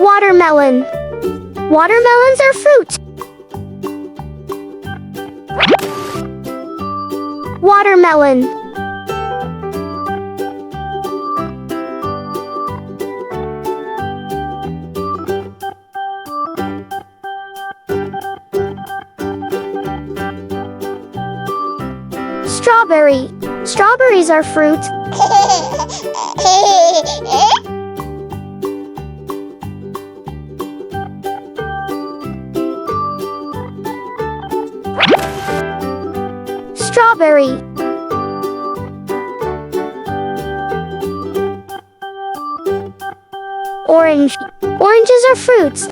Watermelon. Watermelons are fruit. Watermelon. Strawberry. Strawberries are fruit. Strawberry. Orange. Oranges are fruits.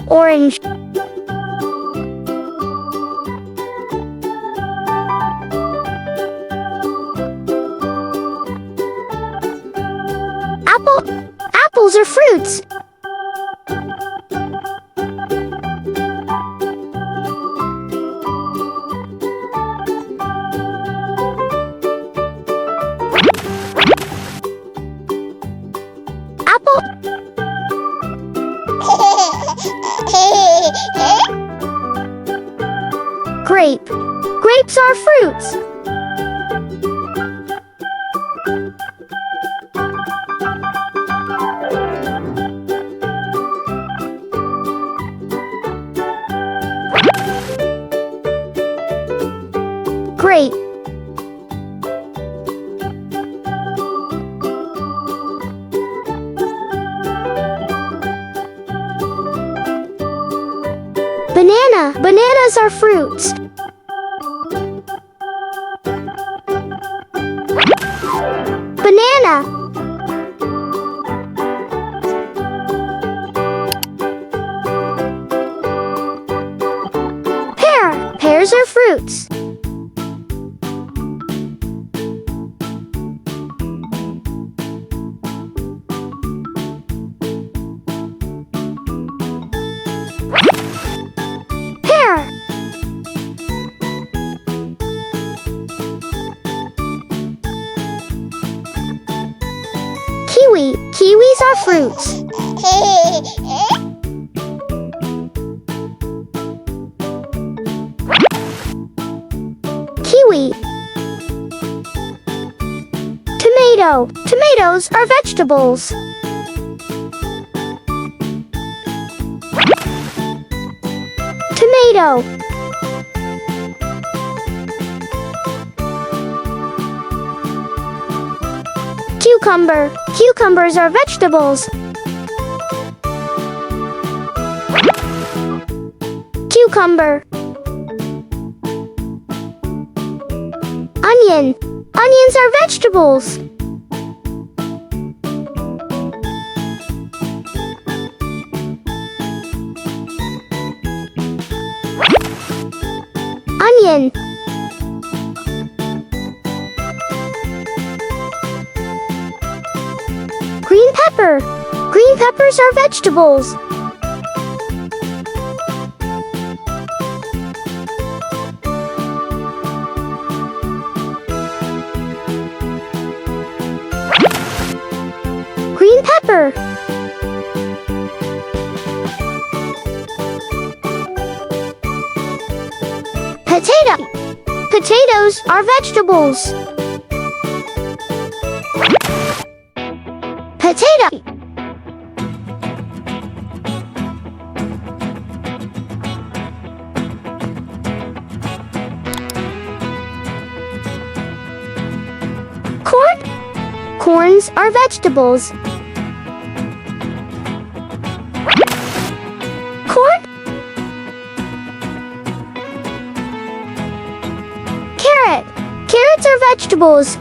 Orange. Apple. Apples are fruits. Apple. Grape. Grapes are fruits. Grape. Banana. Bananas are fruits. Banana. Pear. Pears are fruits. Pear. Kiwi. Kiwis are fruits. Kiwi. Tomato. Tomatoes are vegetables. Tomato. Cucumber. Cucumbers are vegetables. Cucumber. Onion. Onions are vegetables. Onion. Green pepper. Green peppers are vegetables. Green pepper. Potato. Potatoes are vegetables. Potato. Corn. Corns are vegetables. Corn. Carrot. Carrots are vegetables.